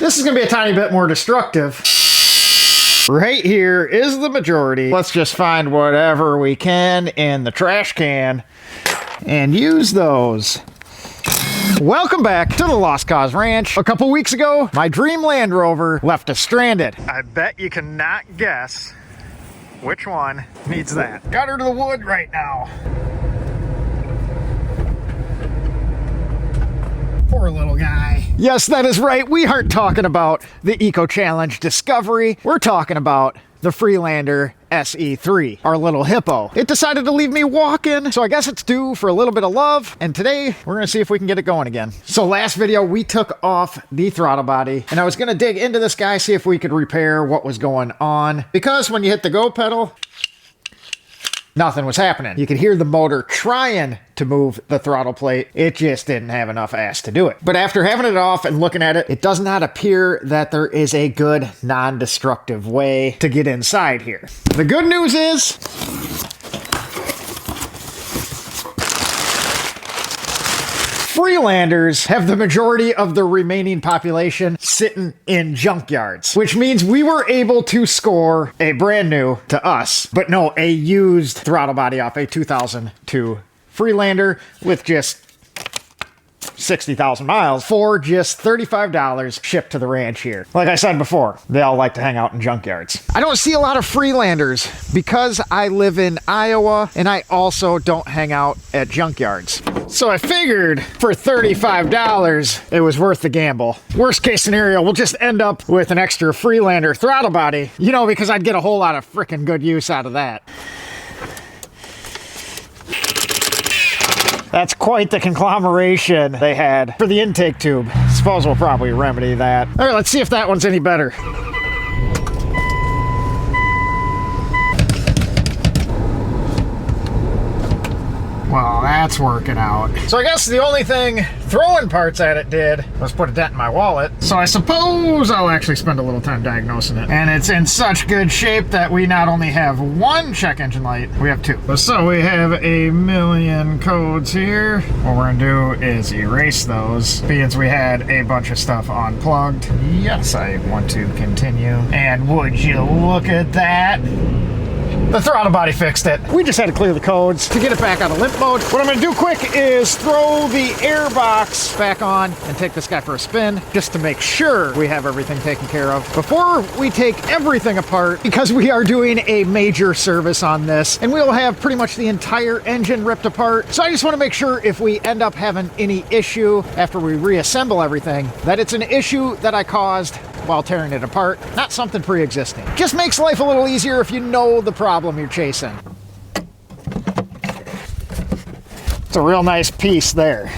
This is gonna be a tiny bit more destructive. Right here is the majority. Let's just find whatever we can in the trash can and use those. Welcome back to the Lost Cause Ranch. A couple weeks ago, my dream Land Rover left us stranded. I bet you cannot guess which one needs that. Got her to the wood right now. Poor little guy. Yes, that is right. We aren't talking about the Eco Challenge Discovery. We're talking about the Freelander SE3, our little hippo. It decided to leave me walking, so I guess it's due for a little bit of love, and today we're gonna see if we can get it going again. So last video, we took off the throttle body, and I was gonna dig into this guy, see if we could repair what was going on, because when you hit the go pedal, nothing was happening. You could hear the motor trying to move the throttle plate. It just didn't have enough ass to do it. But after having it off and looking at it, it does not appear that there is a good non-destructive way to get inside here. The good news is, Freelanders have the majority of the remaining population sitting in junkyards, which means we were able to score a brand new, to us, but no, a used throttle body off a 2002 Freelander with just 60,000 miles for just $35 shipped to the ranch here. Like I said before, they all like to hang out in junkyards. I don't see a lot of Freelanders because I live in Iowa and I also don't hang out at junkyards. So I figured for $35, it was worth the gamble. Worst case scenario, we'll just end up with an extra Freelander throttle body, you know, because I'd get a whole lot of freaking good use out of that. That's quite the conglomeration they had for the intake tube. Suppose we'll probably remedy that. All right, let's see if that one's any better. Well, that's working out. So I guess the only thing throwing parts at it did was put a dent in my wallet. So I suppose I'll actually spend a little time diagnosing it. And it's in such good shape that we not only have one check engine light, we have two. So we have a million codes here. What we're gonna do is erase those, because we had a bunch of stuff unplugged. Yes, I want to continue. And would you look at that? The throttle body fixed it. We just had to clear the codes to get it back out of limp mode. What I'm gonna do quick is throw the air box back on and take this guy for a spin, just to make sure we have everything taken care of before we take everything apart, because we are doing a major service on this and we'll have pretty much the entire engine ripped apart. So I just wanna make sure if we end up having any issue after we reassemble everything, that it's an issue that I caused while tearing it apart, not something pre-existing. Just makes life a little easier if you know the problem you're chasing. It's a real nice piece there.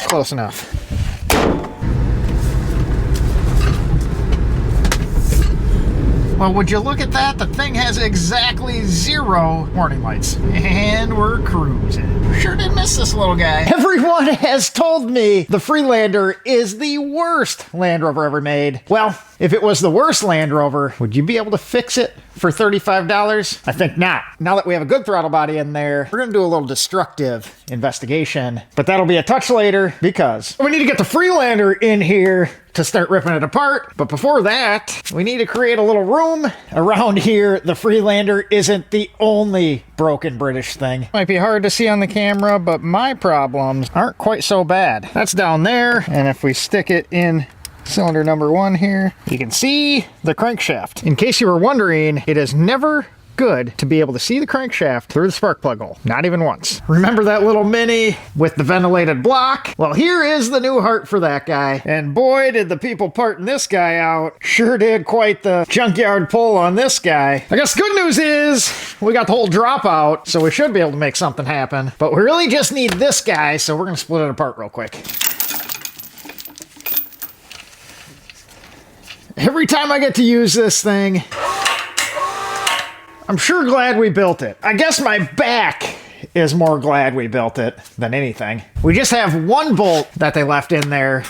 Close enough. Well, would you look at that? The thing has exactly 0 warning lights. And we're cruising. Sure did miss this little guy. Everyone has told me the Freelander is the worst Land Rover ever made. Well, if it was the worst Land Rover, would you be able to fix it for $35? I think not. Now that we have a good throttle body in there, we're gonna do a little destructive investigation, but that'll be a touch later because we need to get the Freelander in here to start ripping it apart. But before that, we need to create a little room around here. The Freelander isn't the only broken British thing. Might be hard to see on the camera, but my problems aren't quite so bad. That's down there, and if we stick it in cylinder number 1 here, you can see the crankshaft. In case you were wondering, it is never good to be able to see the crankshaft through the spark plug hole. Not even once. Remember that little Mini with the ventilated block? Well, here is the new heart for that guy. And boy, did the people parting this guy out. Sure did quite the junkyard pull on this guy. I guess the good news is we got the whole dropout, so we should be able to make something happen. But we really just need this guy, so we're gonna split it apart real quick. Every time I get to use this thing, I'm sure glad we built it. I guess my back is more glad we built it than anything. We just have one bolt that they left in there.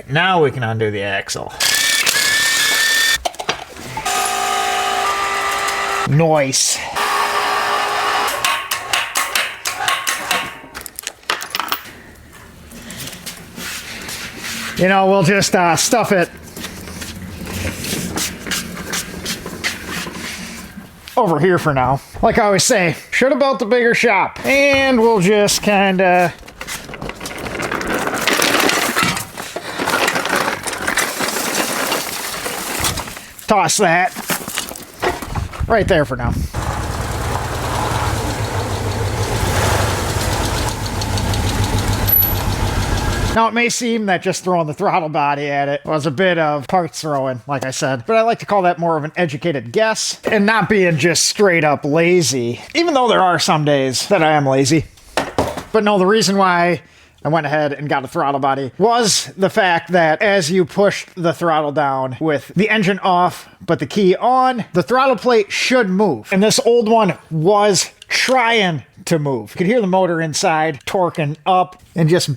Now we can undo the axle. Nice. you know, we'll just stuff it over here for now. Like I always say, should have built a bigger shop. And we'll just kind of toss that right there for now. Now, it may seem that just throwing the throttle body at it was a bit of parts throwing, like I said, but I like to call that more of an educated guess and not being just straight up lazy, even though there are some days that I am lazy. But no, the reason why I went ahead and got a throttle body was the fact that as you pushed the throttle down with the engine off, but the key on, the throttle plate should move. And this old one was trying to move. You could hear the motor inside torquing up and just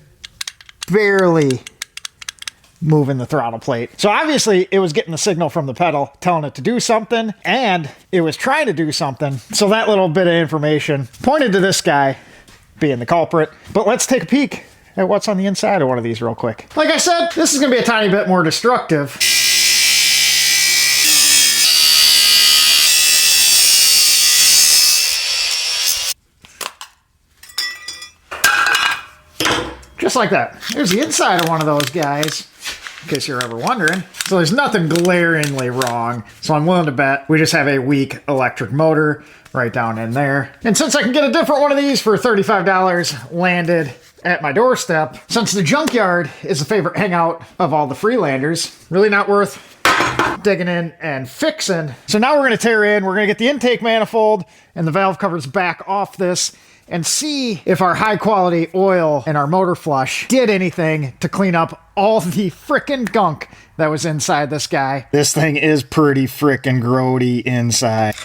barely moving the throttle plate. So obviously it was getting the signal from the pedal telling it to do something, and it was trying to do something. So that little bit of information pointed to this guy being the culprit. But let's take a peek at what's on the inside of one of these real quick. Like I said, this is gonna be a tiny bit more destructive. Just like that. There's the inside of one of those guys, in case you're ever wondering. So there's nothing glaringly wrong. So I'm willing to bet we just have a weak electric motor right down in there. And since I can get a different one of these for $35 landed at my doorstep, since the junkyard is a favorite hangout of all the Freelanders, really not worth digging in and fixing. So now we're gonna tear in, we're gonna get the intake manifold and the valve covers back off this and see if our high quality oil and our motor flush did anything to clean up all the frickin' gunk that was inside this guy. This thing is pretty frickin' grody inside.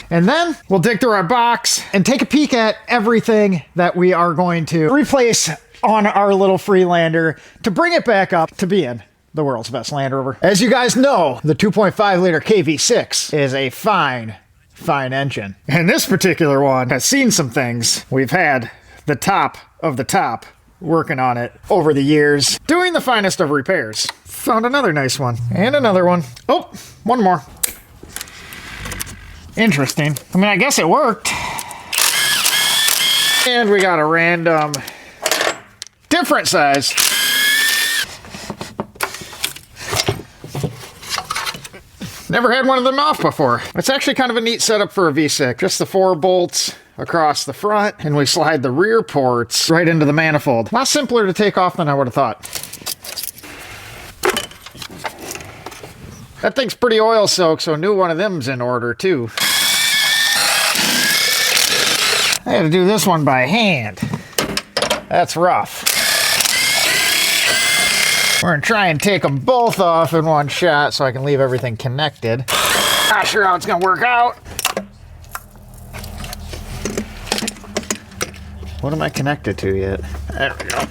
And then we'll dig through our box and take a peek at everything that we are going to replace on our little Freelander to bring it back up to being the world's best Land Rover. As you guys know, the 2.5 liter KV6 is a fine engine. And this particular one has seen some things. We've had the top of the top working on it over the years, doing the finest of repairs. Found another nice one. And another one. Oh, one more. Interesting. I mean, I guess it worked. And we got a random different size. Never had one of them off before. It's actually kind of a neat setup for a V6. Just the 4 bolts across the front, and we slide the rear ports right into the manifold. A lot simpler to take off than I would have thought. That thing's pretty oil soaked, so a new one of them's in order too. I had to do this one by hand. That's rough. We're gonna try and take them both off in one shot so I can leave everything connected. Not sure how it's gonna work out. What am I connected to yet? There we go.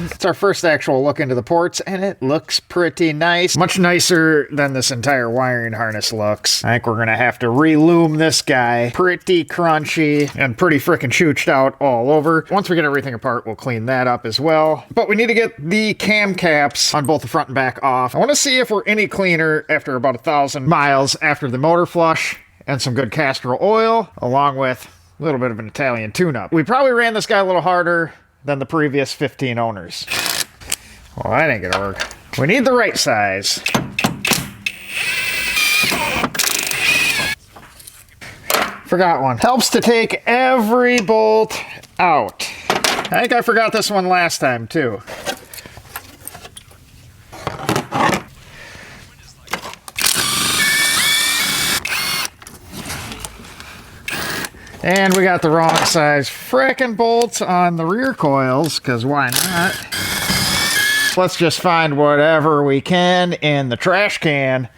It's our first actual look into the ports, and it looks pretty nice. Much nicer than this entire wiring harness looks. I think we're gonna have to re-loom this guy. Pretty crunchy and pretty frickin' chooched out all over. Once we get everything apart, we'll clean that up as well. But we need to get the cam caps on both the front and back off. I wanna see if we're any cleaner after about 1,000 miles after the motor flush and some good castor oil, along with a little bit of an Italian tune-up. We probably ran this guy a little harder than the previous 15 owners. Well, that ain't gonna work. We need the right size. Forgot one. Helps to take every bolt out. I think I forgot this one last time too. And we got the wrong size frickin' bolts on the rear coils, because why not? Let's just find whatever we can in the trash can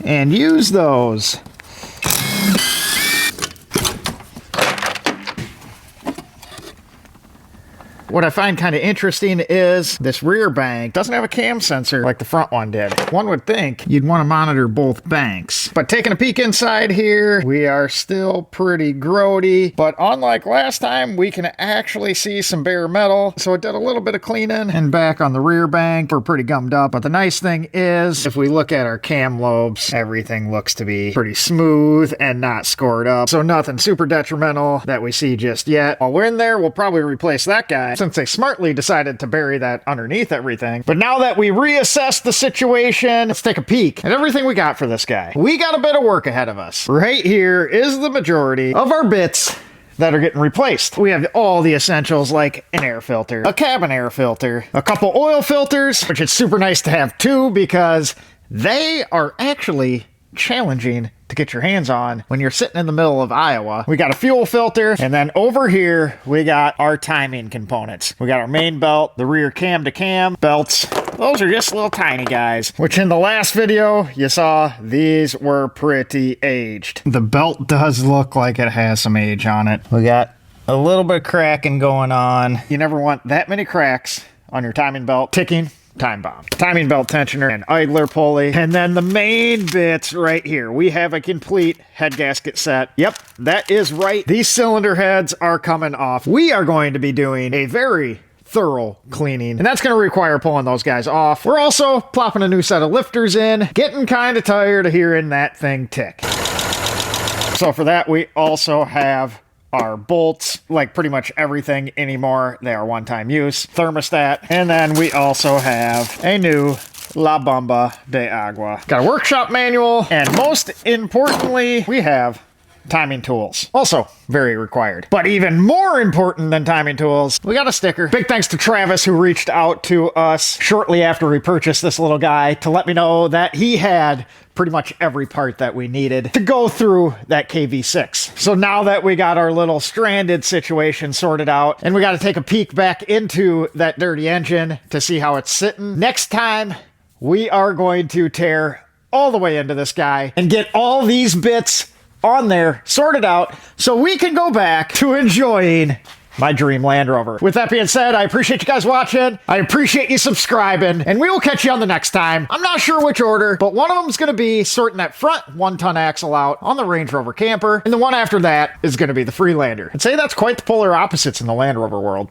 and use those. What I find kind of interesting is this rear bank doesn't have a cam sensor like the front one did. One would think you'd want to monitor both banks. But taking a peek inside here, we are still pretty grody. But unlike last time, we can actually see some bare metal. So it did a little bit of cleaning. And back on the rear bank, we're pretty gummed up. But the nice thing is, if we look at our cam lobes, everything looks to be pretty smooth and not scored up. So nothing super detrimental that we see just yet. While we're in there, we'll probably replace that guy since they smartly decided to bury that underneath everything. But now that we reassess the situation, let's take a peek at everything we got for this guy. We got a bit of work ahead of us. Right here is the majority of our bits that are getting replaced. We have all the essentials like an air filter, a cabin air filter, a couple oil filters, which is super nice to have too because they are actually challenging to get your hands on when you're sitting in the middle of Iowa. We got a fuel filter, and then over here we got our timing components. We got our main belt, the rear cam to cam belts. Those are just little tiny guys, which in the last video you saw these were pretty aged. The belt does look like it has some age on it. We got a little bit of cracking going on. You never want that many cracks on your timing belt. Ticking time bomb, timing belt tensioner, and idler pulley. And then the main bits right here. We have a complete head gasket set. Yep, that is right. These cylinder heads are coming off. We are going to be doing a very thorough cleaning, and that's going to require pulling those guys off. We're also plopping a new set of lifters in. Getting kind of tired of hearing that thing tick. So for that, we also have our bolts, like pretty much everything anymore. They are one-time use. Thermostat. And then we also have a new La Bomba de Agua. Got a workshop manual. And most importantly, we have timing tools. Also very required. But even more important than timing tools, we got a sticker. Big thanks to Travis who reached out to us shortly after we purchased this little guy to let me know that he had pretty much every part that we needed to go through that KV6. So now that we got our little stranded situation sorted out, and we got to take a peek back into that dirty engine to see how it's sitting, next time we are going to tear all the way into this guy and get all these bits on there sorted out so we can go back to enjoying my dream Land Rover. With that being said, I appreciate you guys watching. I appreciate you subscribing, and we will catch you on the next time. I'm not sure which order, but one of them is going to be sorting that front 1-ton axle out on the Range Rover camper, and the one after that is going to be the Freelander. I'd say that's quite the polar opposites in the Land Rover world.